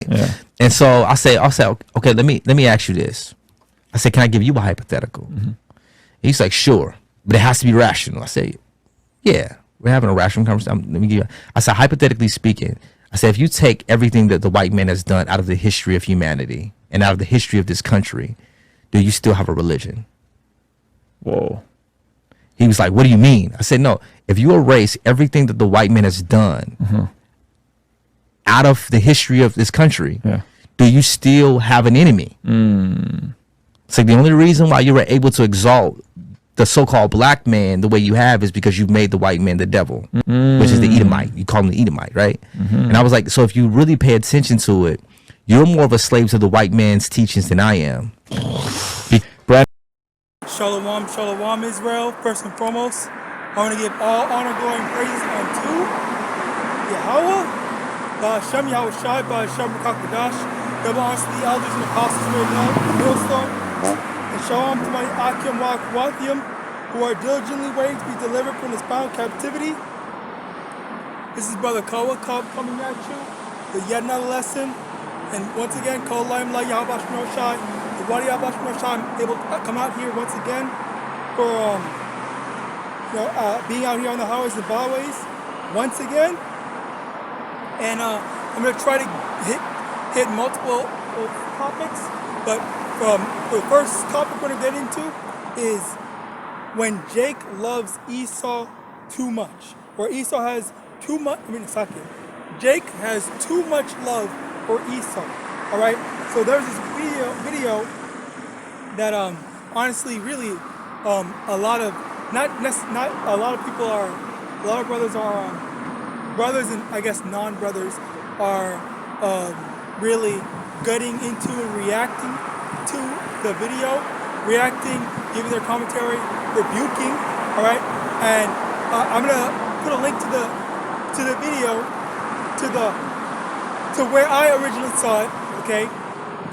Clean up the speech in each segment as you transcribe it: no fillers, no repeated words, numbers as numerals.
Yeah. And so I say, okay, let me ask you this. I said, can I give you a hypothetical? Mm-hmm. He's like, sure, but it has to be rational. I say, yeah, we're having a rational conversation. Let me give you. I said, hypothetically speaking, I said, if you take everything that the white man has done out of the history of humanity and out of the history of this country, do you still have a religion? Whoa. He was like, what do you mean? I said, no, if you erase everything that the white man has done out of the history of this country, do you still have an enemy? It's like the only reason why you were able to exalt the so-called black man the way you have is because you've made the white man the devil, which is the Edomite. You call him the Edomite, right? And I was like, so if you really pay attention to it, you're more of a slave to the white man's teachings than I am. Shalom, shalom, Israel. First and foremost, I want to give all honor, glory, and praise unto Yahawah, Shem Yahawashi, Shem Kakadash, double honors to the elders and apostles who are known, millstone, and shalom to my YAHAWAH who are diligently waiting to be delivered from this bound captivity. This is Brother Kawa coming at you with yet another lesson. And once again, call YAHAWASHI. I'm able to come out here once again for being out here on the highways and byways once again, and I'm gonna try to hit multiple topics. But the first topic we're gonna get into is when Jake loves Esau too much, or Esau has too much. Jake has too much love for Esau. All right. So there's this video that honestly really a lot of brothers and I guess non-brothers are really getting into and reacting to the video, giving their commentary, rebuking. All right, and I'm gonna put a link to the video to where I originally saw it. Okay,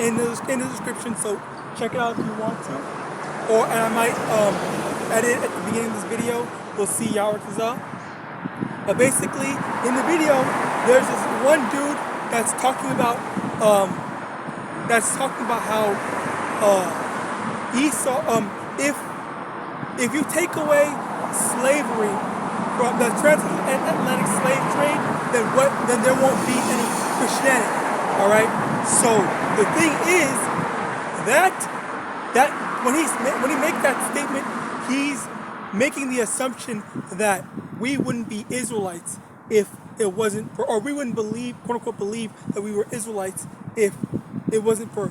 in the description. So check it out if you want to, and I might edit at the beginning of this video. We'll see Yahawadah. But basically, in the video, there's this one dude that's talking about how Esau. If you take away slavery from the transatlantic slave trade, then there won't be any Christianity. All right. So the thing is that when he makes that statement, he's making the assumption that we wouldn't be Israelites if it wasn't for, or we wouldn't believe, quote unquote, believe that we were Israelites if it wasn't for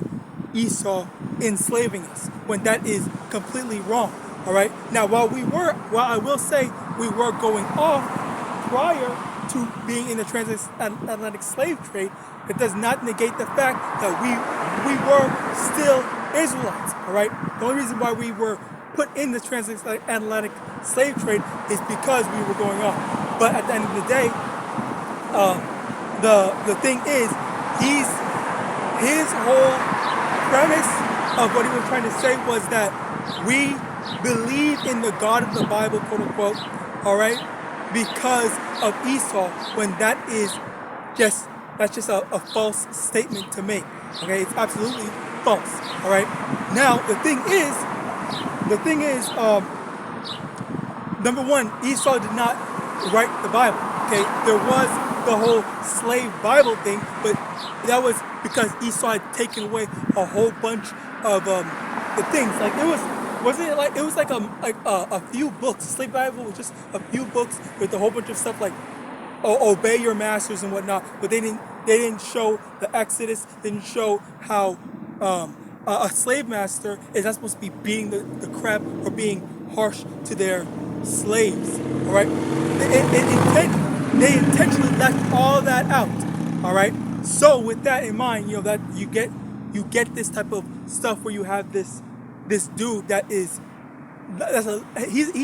Esau enslaving us. When that is completely wrong. All right. Now, while I will say we were going off prior to being in the transatlantic slave trade, it does not negate the fact that we were still Israelites, all right? The only reason why we were put in the transatlantic slave trade is because we were going off. But at the end of the day, the thing is, his whole premise of what he was trying to say was that we believe in the God of the Bible, quote unquote, all right, because of Esau, when that's just a false statement to make. Okay, it's absolutely false. All right. Now the thing is, number one, Esau did not write the Bible. Okay, there was the whole slave Bible thing, but that was because Esau had taken away a whole bunch of the things. Like it was like a few books. The slave Bible was just a few books with a whole bunch of stuff like obey your masters and whatnot. But they didn't show the Exodus. They didn't show how a slave master is not supposed to be beating the crap or being harsh to their slaves. All right, they intentionally left all that out. All right. So with that in mind, that you get this type of stuff where you have this dude he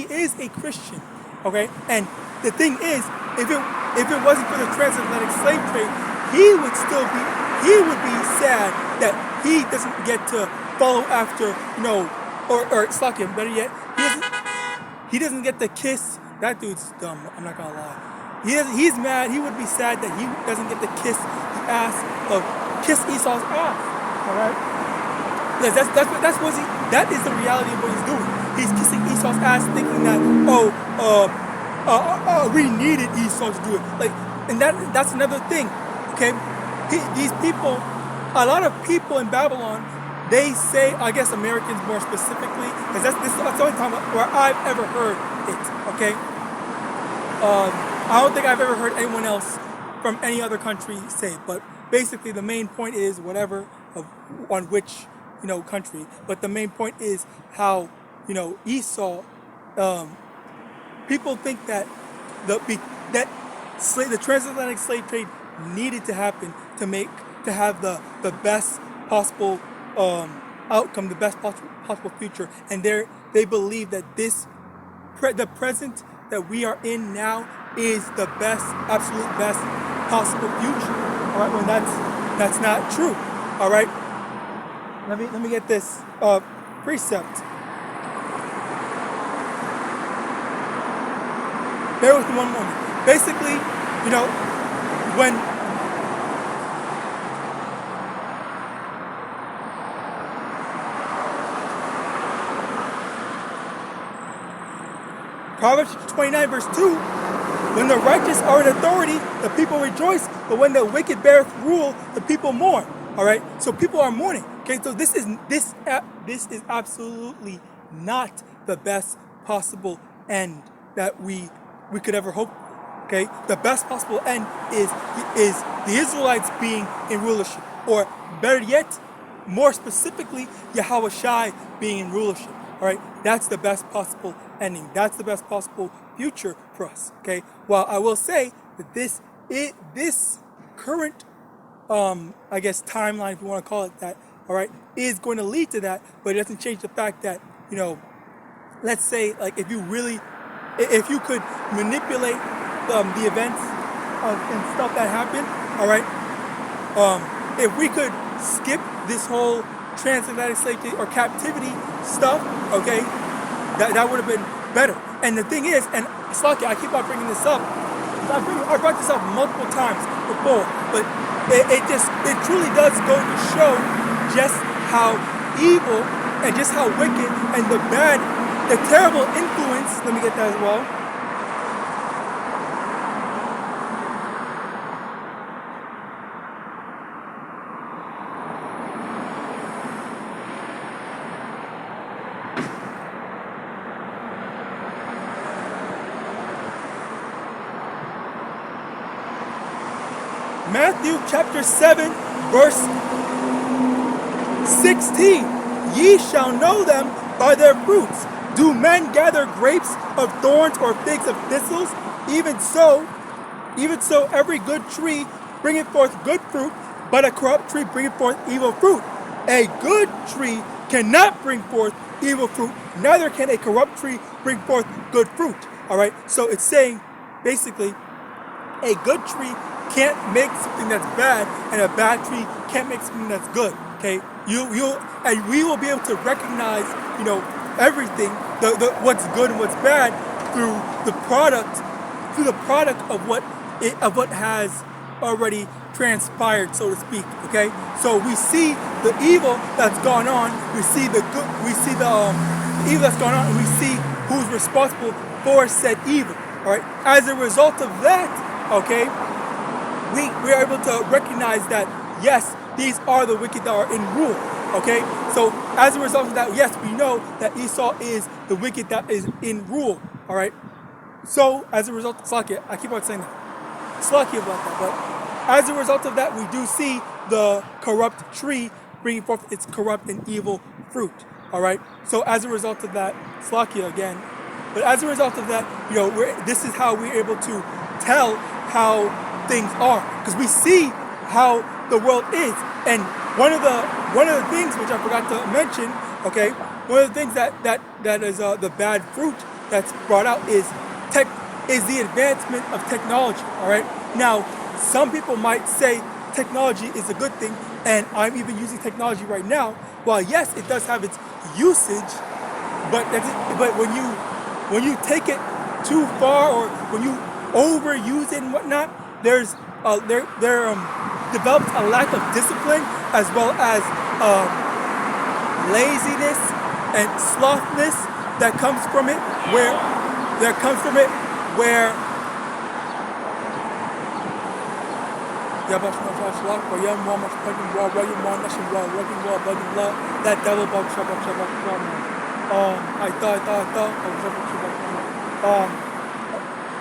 is a Christian, okay? And the thing is, if it wasn't for the transatlantic slave trade, he would be sad that he doesn't get to follow after, or slack him, better yet, he doesn't get to kiss. That dude's dumb, I'm not gonna lie. He's mad. He would be sad that he doesn't get to kiss the ass of kiss Esau's ass. All right, because that is the reality of what he's doing. He's kissing Esau's ass, thinking that we needed Esau to do it. Like, and that's another thing. Okay, these people, a lot of people in Babylon, they say, I guess Americans more specifically, because that's the only time where I've ever heard it. Okay, I don't think I've ever heard anyone else from any other country say it. But basically, the main point is whatever on which country. But the main point is how Esau. People think that the transatlantic slave trade needed to happen to have the best possible outcome, the best possible future, and they believe that the present that we are in now is the best, absolute best possible future. All right, when that's not true. All right, let me get this precept. Bear with me one moment. Basically, when Proverbs 29 verse 2, when the righteous are in authority, the people rejoice, but when the wicked beareth rule, the people mourn. All right, so people are mourning. Okay, so this is absolutely not the best possible end that we could ever hope. Okay, the best possible end is the Israelites being in rulership, or better yet, more specifically, YAHAWASHI being in rulership. All right, that's the best possible ending. That's the best possible future for us. Okay, while I will say that this current I guess timeline, if you want to call it that, all right, is going to lead to that, but it doesn't change the fact that let's say, like, if you could manipulate the events and stuff that happened, all right, if we could skip this whole transatlantic slave trade or captivity stuff, okay, that would have been better. And the thing is, and Slaki, I keep on bringing this up. I brought this up multiple times before, but it truly does go to show just how evil and just how wicked and the terrible influence. Let me get that as well. Matthew chapter 7, verse 16. Ye shall know them by their fruits. Do men gather grapes of thorns or figs of thistles? Even so, every good tree bringeth forth good fruit, but a corrupt tree bringeth forth evil fruit. A good tree cannot bring forth evil fruit, neither can a corrupt tree bring forth good fruit. All right, so it's saying basically a good tree can't make something that's bad, and a bad tree can't make something that's good. Okay, and we will be able to recognize, everything, what's good and what's bad through the product of what has already transpired, so to speak. Okay, so we see the evil that's gone on, we see the good, we see the evil that's gone on, and we see who's responsible for said evil. All right, as a result of that, okay, we are able to recognize that, yes, these are the wicked that are in rule. Okay, so as a result of that, yes, we know that Esau is the wicked that is in rule. All right, so as a result, Slaki, I keep on saying that, Slaki about that, but as a result of that, we do see the corrupt tree bringing forth its corrupt and evil fruit. All right, so as a result of that, Slaki again, but as a result of that, this is how we're able to tell how things are, because we see how the world is. And one of the things which I forgot to mention, okay, one of the things that is the bad fruit that's brought out is the advancement of technology. All right, now some people might say technology is a good thing, and I'm even using technology right now. While yes, it does have its usage, but when you take it too far, or when you overuse it and whatnot, there's develops a lack of discipline as well as laziness and slothness that comes from it, where that devil bug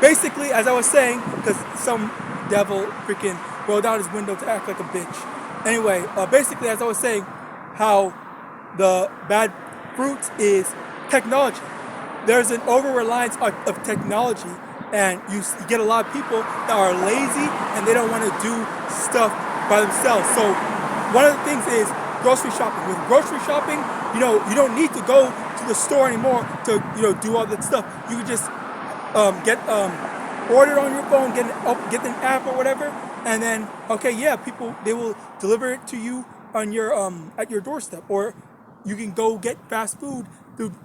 basically, as I was saying, because some devil freaking rolled out his window to act like a bitch. Anyway, basically, as I was saying, how the bad fruits is technology. There's an over-reliance of technology, and you get a lot of people that are lazy and they don't want to do stuff by themselves. So one of the things is grocery shopping. With grocery shopping, you don't need to go to the store anymore to do all that stuff. You can just get ordered on your phone, get an app or whatever, and then people, they will deliver it to you on your at your doorstep, or you can go get fast food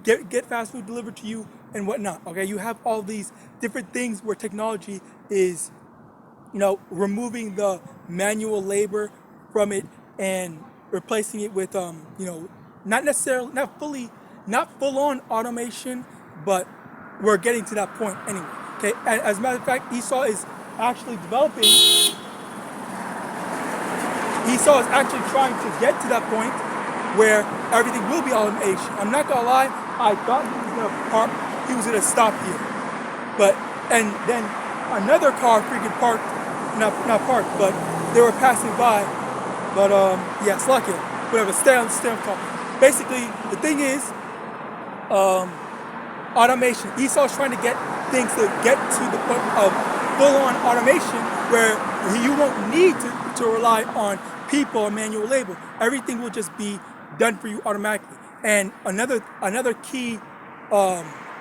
get fast food delivered to you and whatnot. Okay, you have all these different things where technology is removing the manual labor from it and replacing it with not full on automation, but we're getting to that point anyway. Okay, and as a matter of fact, Esau is actually trying to get to that point where everything will be automation. I'm not gonna lie, I thought he was gonna stop here, and then another car freaking parked, not parked, but they were passing by. But slack it, whatever. Stay on top. Basically, the thing is, automation. Esau's trying to get things to get to the point of full-on automation where you won't need to rely on people or manual labor. Everything will just be done for you automatically. And another key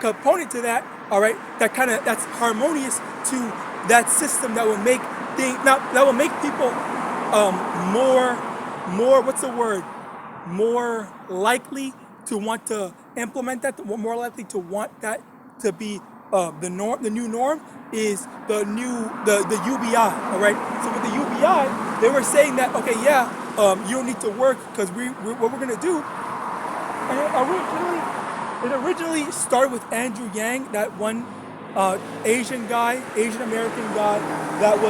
component to that, all right, that's harmonious to that system that will make people more likely to want to implement that, more likely to want that to be the norm. The new norm is the UBI. All right. So with the UBI, they were saying that you don't need to work because what we're gonna do. And it originally started with Andrew Yang, that one Asian American guy that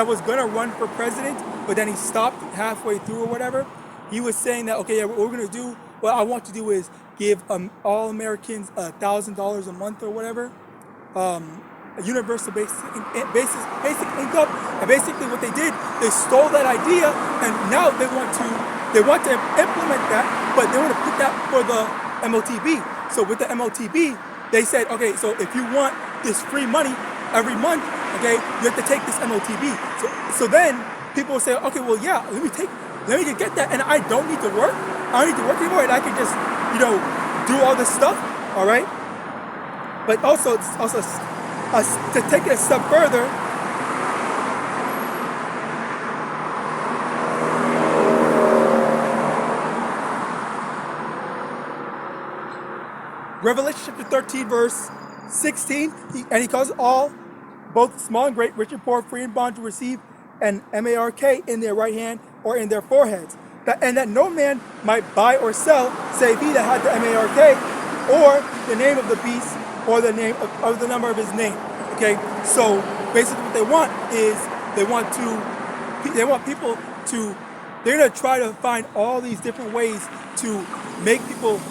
was gonna run for president, but then he stopped halfway through or whatever. He was saying that what we're gonna do, what I want to do is give all Americans $1,000 a month or whatever, a universal basic income. And basically what they did, they stole that idea, and now they want to implement that, but they want to put that for the MOTB. So with the MOTB, they said, okay, so if you want this free money every month, okay, you have to take this MOTB. So then people will say, okay, well, yeah, let me get that, and I don't need to work. I don't need to work anymore, and I can just, do all this stuff, all right? But also to take it a step further, Revelation chapter 13, verse 16, he calls all, both small and great, rich and poor, free and bond, to receive an MARK in their right hand or in their foreheads, and that no man might buy or sell, save he that had the MARK, or the name of the beast, or the name of the number of his name. Okay, so basically what they want is they're gonna try to find all these different ways to make people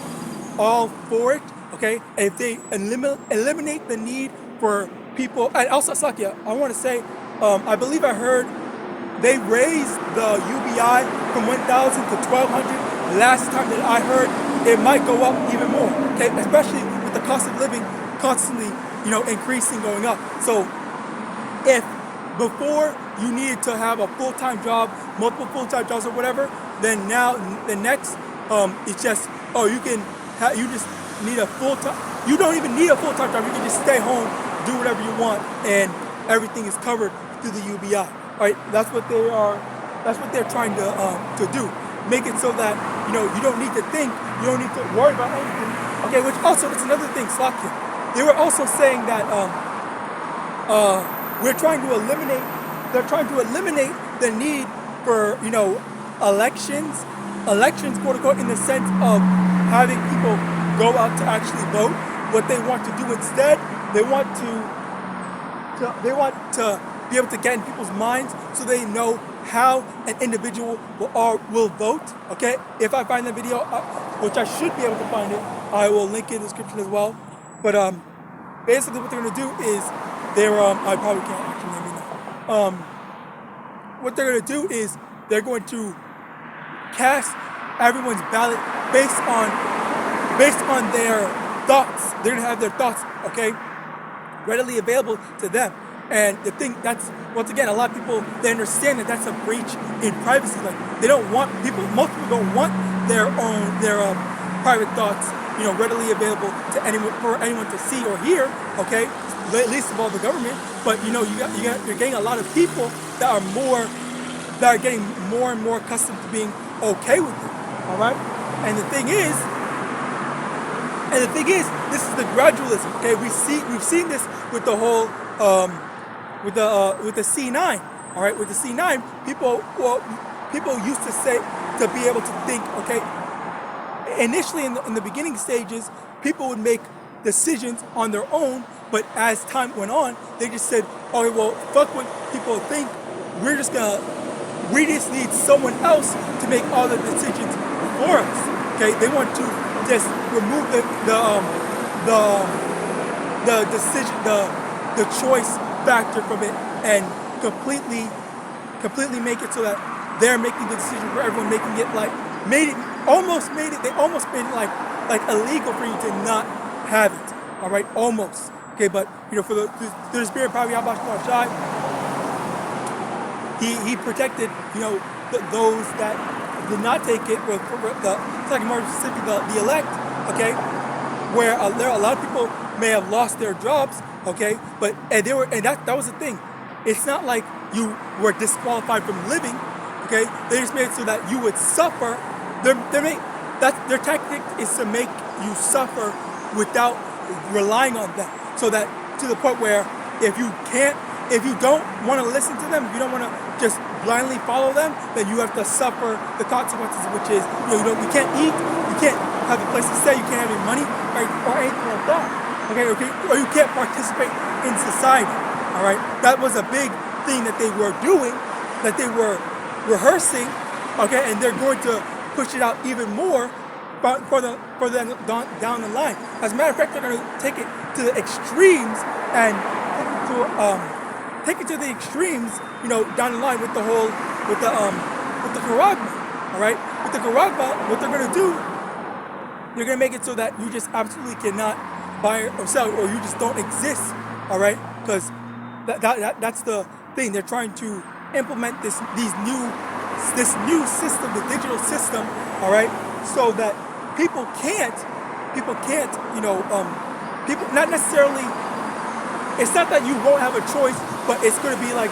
all for it. Okay, and if they eliminate the need for people, and also Sakya, I want to say, I believe I heard they raised the UBI from 1,000 to 1,200. Last time that I heard, it might go up even more. Okay, especially with the cost of living constantly, increasing, going up. So, if before you needed to have a full-time job, multiple full-time jobs or whatever, then now the next, it's just you just need a full-time. You don't even need a full-time job. You can just stay home, do whatever you want, and everything is covered through the UBI. Right, that's what they're trying to do. Make it so that you don't need to think, you don't need to worry about anything. Okay, which also it's another thing, Slakia. They were also saying that we're trying to eliminate they're trying to eliminate the need for, elections, quote unquote, in the sense of having people go out to actually vote. What they want to do instead, they want to be able to get in people's minds so they know how an individual will vote. Okay, if I find the video, which I should be able to find it, I will link it in the description as well. But basically, what they're going to do is I probably can't actually let me know. What they're going to do is they're going to cast everyone's ballot based on their thoughts. They're going to have their thoughts, okay, readily available to them. And the thing that's, once again, a lot of people, they understand that that's a breach in privacy. Like, they don't want most people don't want their private thoughts, readily available to for anyone to see or hear, okay? At least of all the government. But you're getting a lot of people that are getting more and more accustomed to being okay with it. All right? And the thing is, this is the gradualism. Okay, we've seen this with the whole with the C9. All right, with the C9, people used to say, to be able to think. Okay, initially in the beginning stages, people would make decisions on their own, but as time went on, they just said, okay, well, fuck what people think. We just need someone else to make all the decisions for us. Okay, they want to just remove the decision, the choice factor from it, and completely make it so that they're making the decision for everyone, making it like they almost made it like illegal for you to not have it. All right, almost. Okay, but for the spirit of YAHAWAH, he protected those that did not take it, more specifically the elect. Okay, where there are a lot of people may have lost their jobs. Okay, but that was the thing. It's not like you were disqualified from living. Okay, they just made it so that you would suffer. Their tactic is to make you suffer without relying on them. So that to the point where if you don't want to listen to them, if you don't want to just blindly follow them, then you have to suffer the consequences, which is you can't eat, you can't have a place to stay, you can't have any money or anything like that. Okay, or you can't participate in society. All right, that was a big thing that they were doing, that they were rehearsing. Okay, and they're going to push it out even more further down the line. As a matter of fact, they're going to take it to the extremes and down the line with the whole with the Karagma. All right, with the Karagma, what they're going to do, they're going to make it so that you just absolutely cannot buy or sell, or you just don't exist. All right, because that's the thing. They're trying to implement this new system, the digital system. All right, so that people can't, people not necessarily, it's not that you won't have a choice, but it's going to be like,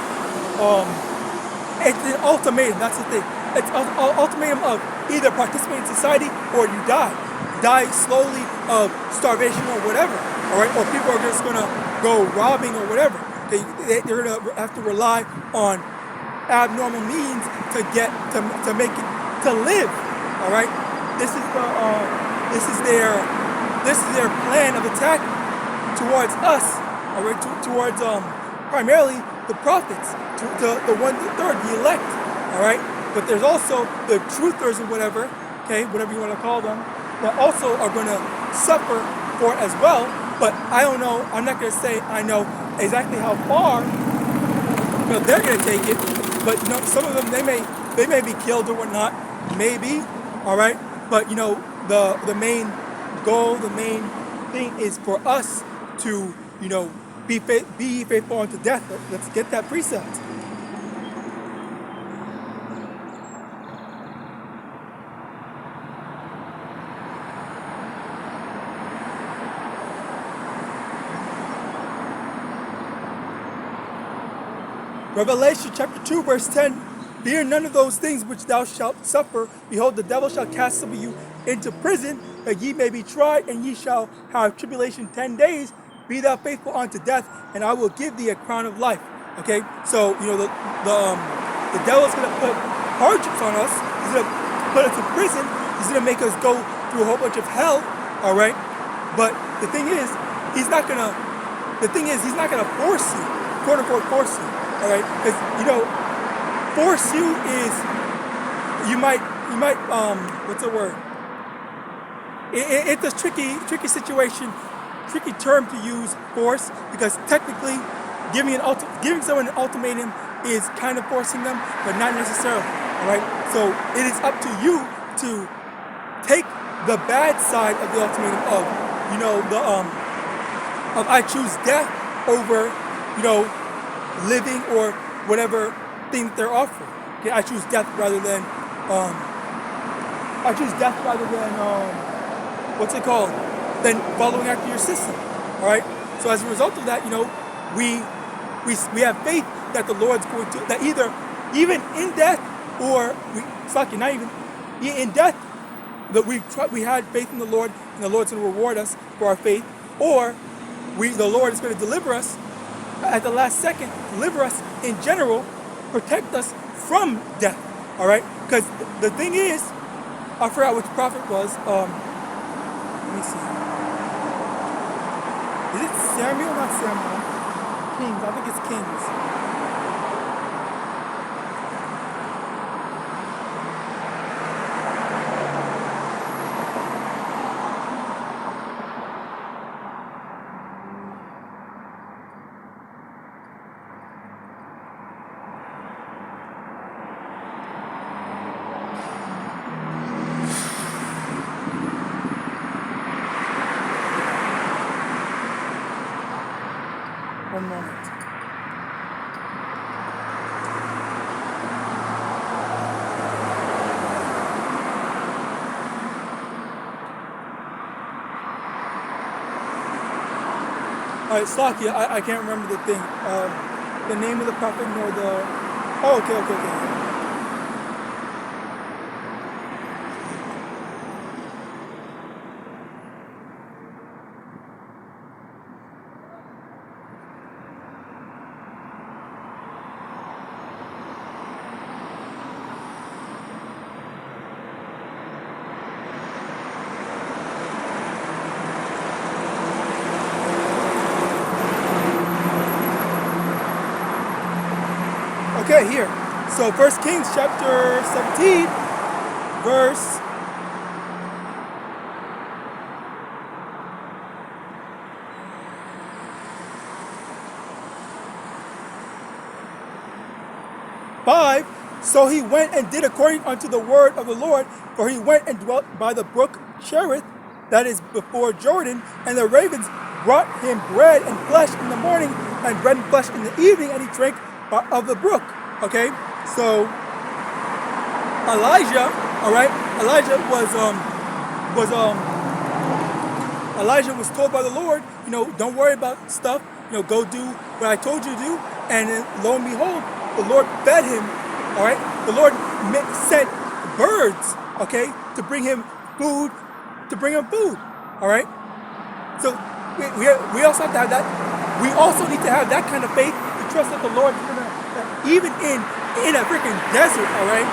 it's an ultimatum, that's the thing. It's an ultimatum of either participate in society or you die. Die slowly of starvation or whatever, all right? Or people are just going to go robbing or whatever. They're going to have to rely on abnormal means to make it, to live, all right? This is their plan of attack towards us, all right? Towards primarily the prophets, the 1/3, the elect, all right? But there's also the truthers or whatever, okay, whatever you want to call them, that also are going to suffer for it as well. But I don't know. I'm not going to say I know exactly how far they're going to take it. But some of them they may be killed or whatnot, maybe, all right. But the main goal, the main thing is for us to be faithful unto death. Let's get that precept. Revelation chapter 2 verse 10, fear none of those things which thou shalt suffer. Behold, the devil shall cast some of you into prison, that ye may be tried, and ye shall have tribulation 10 days. Be thou faithful unto death, and I will give thee a crown of life. Okay, so the devil's gonna put hardships on us. He's gonna put us in prison. He's gonna make us go through a whole bunch of hell. All right, but the thing is, he's not gonna force you, quote unquote, force you. All right, because force you is you might what's the word? It's a tricky situation, tricky term to use, force, because technically giving someone an ultimatum is kind of forcing them, but not necessarily. All right, so it is up to you to take the bad side of the ultimatum of I choose death over living or whatever thing that they're offering. Okay, I choose death rather than what's it called? Than following after your system. All right. So as a result of that, we have faith that the Lord's going to, that either even in death or not even in death, that we had faith in the Lord and the Lord's going to reward us for our faith, or the Lord is going to deliver us at the last second, deliver us in general, protect us from death. All right. Because the thing is, I forgot which prophet was. Let me see. Is it Samuel? Not Samuel. Kings. I think it's Kings. One moment. All right, Slaki, I can't remember the thing. The name of the prophet nor the... Oh, okay. Okay, here. So 1 Kings chapter 17, verse 5. So he went and did according unto the word of the Lord, for he went and dwelt by the brook Cherith, that is before Jordan, and the ravens brought him bread and flesh in the morning, and bread and flesh in the evening, and he drank of the brook. Okay, so Elijah, all right, Elijah was told by the Lord, don't worry about stuff, go do what I told you to do, and lo and behold, the Lord fed him. All right, the Lord sent birds, okay, to bring him food, all right. So we also have to have that. We also need to have that kind of faith to trust that the Lord is gonna, even in a freaking desert, all right,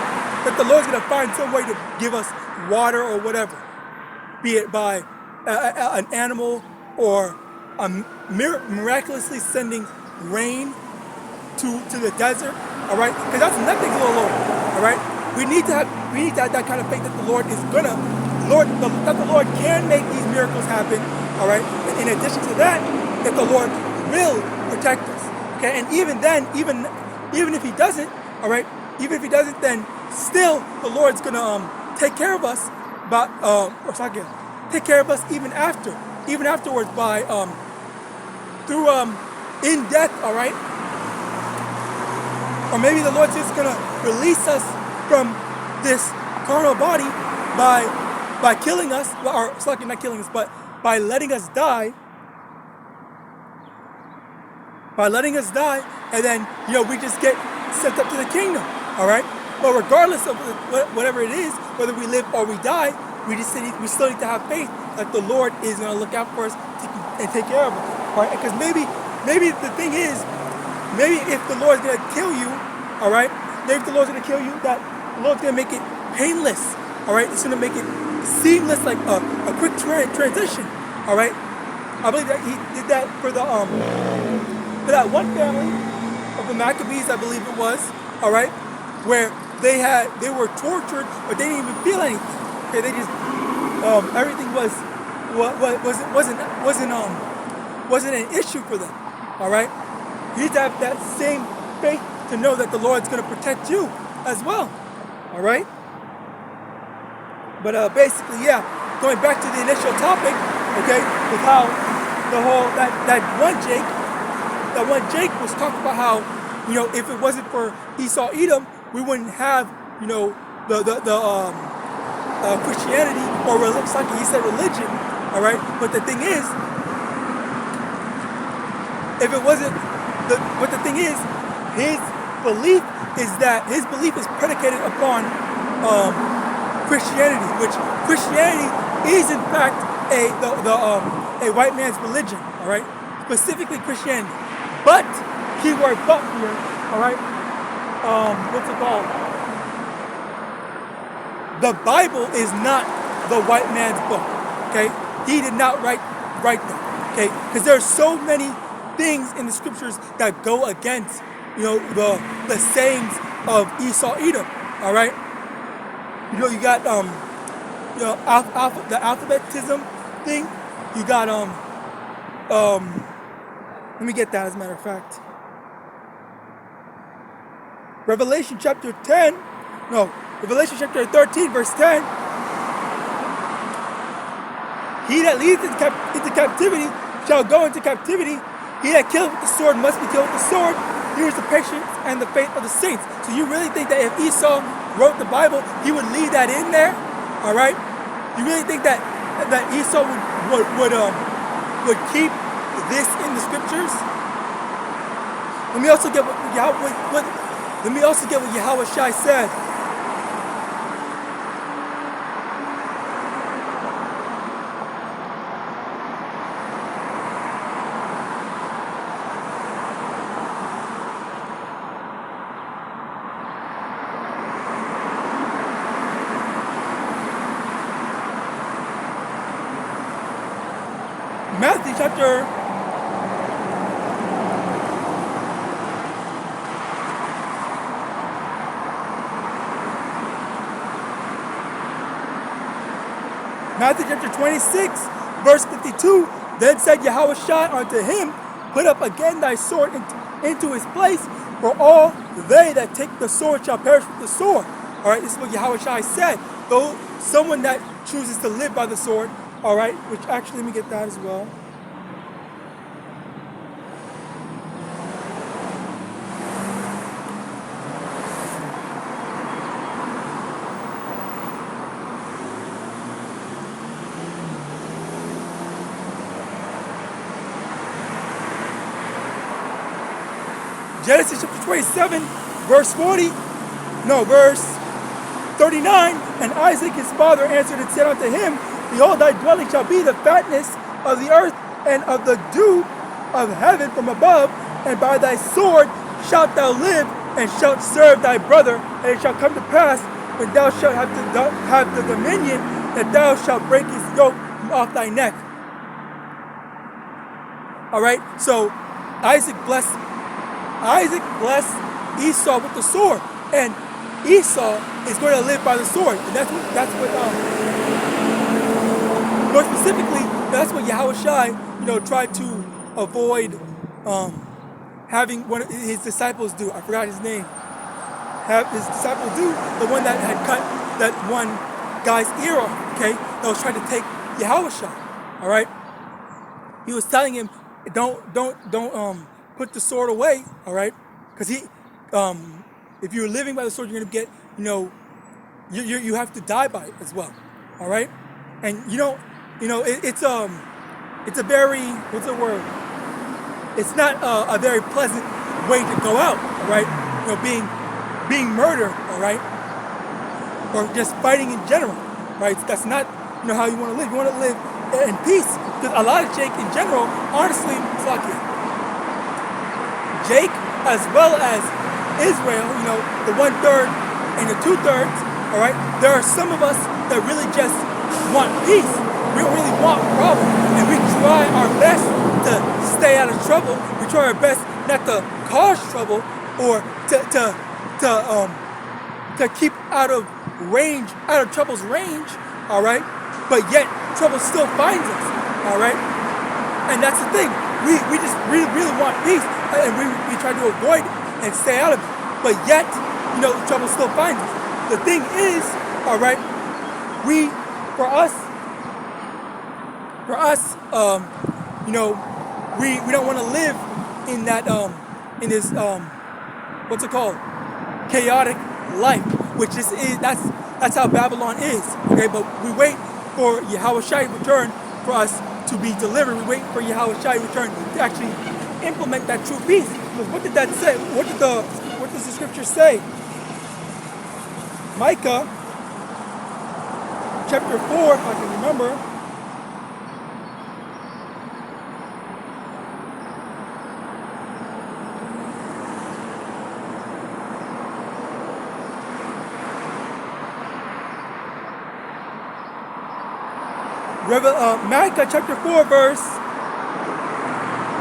that the Lord's gonna find some way to give us water or whatever, be it by an animal or miraculously sending rain to the desert, all right, because that's nothing to the Lord, all right. We need to have that kind of faith that the Lord is gonna, that the Lord can make these miracles happen, all right. In addition to that, that the Lord will protect us, okay. And even then, even if He doesn't, all right, even if He doesn't, then still the Lord's gonna take care of us, but take care of us even afterwards by through in death, all right. Or maybe the Lord's just gonna release us from this carnal body by killing us, or not killing us, but by letting us die. And then we just get sent up to the kingdom, all right. But regardless of whatever it is, whether we live or we die, we still need to have faith that the Lord is gonna look out for us and take care of us, all right. Because maybe the thing is, maybe if the Lord's going to kill you, all right, maybe if the Lord's going to kill you, that the Lord's going to make it painless, all right? It's going to make it seamless, like a quick transition, all right? I believe that he did that for that one family of the Maccabees, I believe it was, all right, where they were tortured, but they didn't even feel anything. Okay, they just everything wasn't an issue for them. All right, you need to have that same faith to know that the Lord's going to protect you as well. All right, but basically, yeah, going back to the initial topic, okay, with how the whole that one Jake was talking about how, you know, if it wasn't for Esau Edom, we wouldn't have, you know, the Christianity, or like he said, religion. All right, but the thing is, if it wasn't, but the thing is, his belief is predicated upon Christianity, which Christianity is in fact a white man's religion. All right, specifically Christianity. But keyword but here, all right. What's it called? The Bible is not the white man's book. Okay, he did not write them. Okay, because there are so many things in the scriptures that go against, you know, the sayings of Esau Edom. All right, you know, you got you know, the alphabetism thing. You got let me get that as a matter of fact. Revelation chapter 13, verse 10. He that leads into captivity shall go into captivity. He that killeth with the sword must be killed with the sword. Here is the patience and the faith of the saints. So you really think that if Esau wrote the Bible, he would leave that in there? All right? You really think that Esau would keep this in the scriptures? Let me also get what Yahawashi said. Matthew chapter 26, verse 52. Then said Yahawashi unto him, put up again thy sword into his place, for all they that take the sword shall perish with the sword. All right, this is what Yahawashi said. Though someone that chooses to live by the sword, all right, which actually, let me get that as well. Genesis chapter 27, verse 39, and Isaac his father answered and said unto him, behold, thy dwelling shall be the fatness of the earth and of the dew of heaven from above, and by thy sword shalt thou live, and shalt serve thy brother. And it shall come to pass, when thou shalt have the dominion, that thou shalt break his yoke from off thy neck. All right, so Isaac blessed Esau with the sword, and Esau is going to live by the sword, and that's what more specifically, that's what Yahawashi, you know, tried to avoid having one of his disciples do. I forgot his name. Have his disciple do, the one that had cut that one guy's ear off. Okay, that was trying to take Yahawashi. All right, he was telling him, don't put the sword away, all right? Because if you're living by the sword, you're gonna get, you know, you have to die by it as well, all right? And it's a very, what's the word? It's not a very pleasant way to go out, all right? You know, being murdered, all right? Or just fighting in general, right? That's not, you know, how you want to live. You want to live in peace. Because a lot of Jake in general, honestly, fuck it. Jake as well as Israel, the 1/3 and the 2/3, all right, there are some of us that really just want peace. We don't really want problems, and we try our best to stay out of trouble. We try our best not to cause trouble or to keep out of trouble's range, all right? But yet trouble still finds us, all right? And that's the thing. We just really want peace, and we try to avoid it and stay out of it. But yet, the trouble still finds us. The thing is, all right, we don't want to live in that in this what's it called, chaotic life, which is that's how Babylon is. Okay, but we wait for Yahawashi return for us to be delivered. We wait for Yahawashi return to actually implement that true peace. Because what did that say? What does the scripture say? Micah chapter 4, if I can remember. Micah chapter 4 verse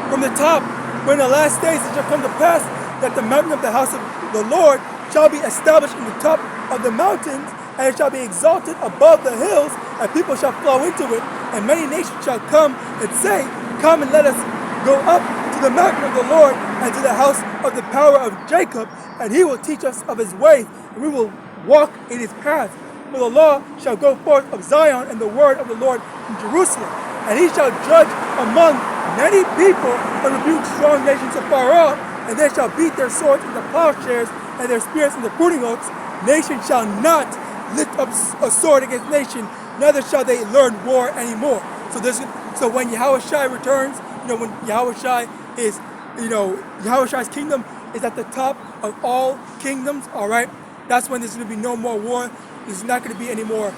from the top. When the last days it shall come to pass that the mountain of the house of the Lord shall be established in the top of the mountains, and it shall be exalted above the hills, and people shall flow into it, and many nations shall come and say, come and let us go up to the mountain of the Lord and to the house of the power of Jacob, and he will teach us of his ways, and we will walk in his paths. For the law shall go forth of Zion, and the word of the Lord from Jerusalem. And he shall judge among many people, and rebuke strong nations afar off, and they shall beat their swords into plowshares, and their spears into pruning hooks. Nation shall not lift up a sword against nation, neither shall they learn war anymore. So when Yahawashi returns, when Yahawashi is, Yahawashi's kingdom is at the top of all kingdoms, all right? That's when there's going to be no more war. There's not going to be any more,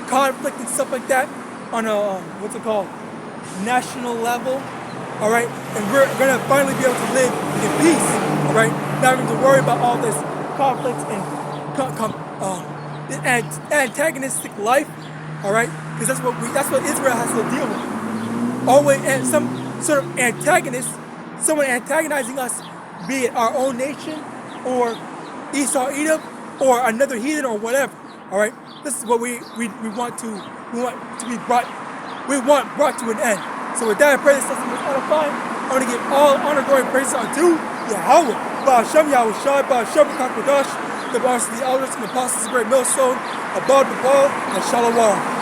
conflict and stuff like that on a, national level, all right? And we're going to finally be able to live in peace, all right? Not having to worry about all this conflicts and antagonistic life, all right? Because that's what Israel has to deal with. Always, and some sort of antagonist, someone antagonizing us, be it our own nation or Esau, Edom, or another heathen or whatever. All right, this is what we want to be brought to an end. So with that, I pray this lesson was edifying. I want to give all honor, glory, and praise unto Yahawah. Ba'ashem Yahawashi, Ba'ashem Kakodash, the bars of the elders and the apostles, the great millstone, above the ball, and Shalom.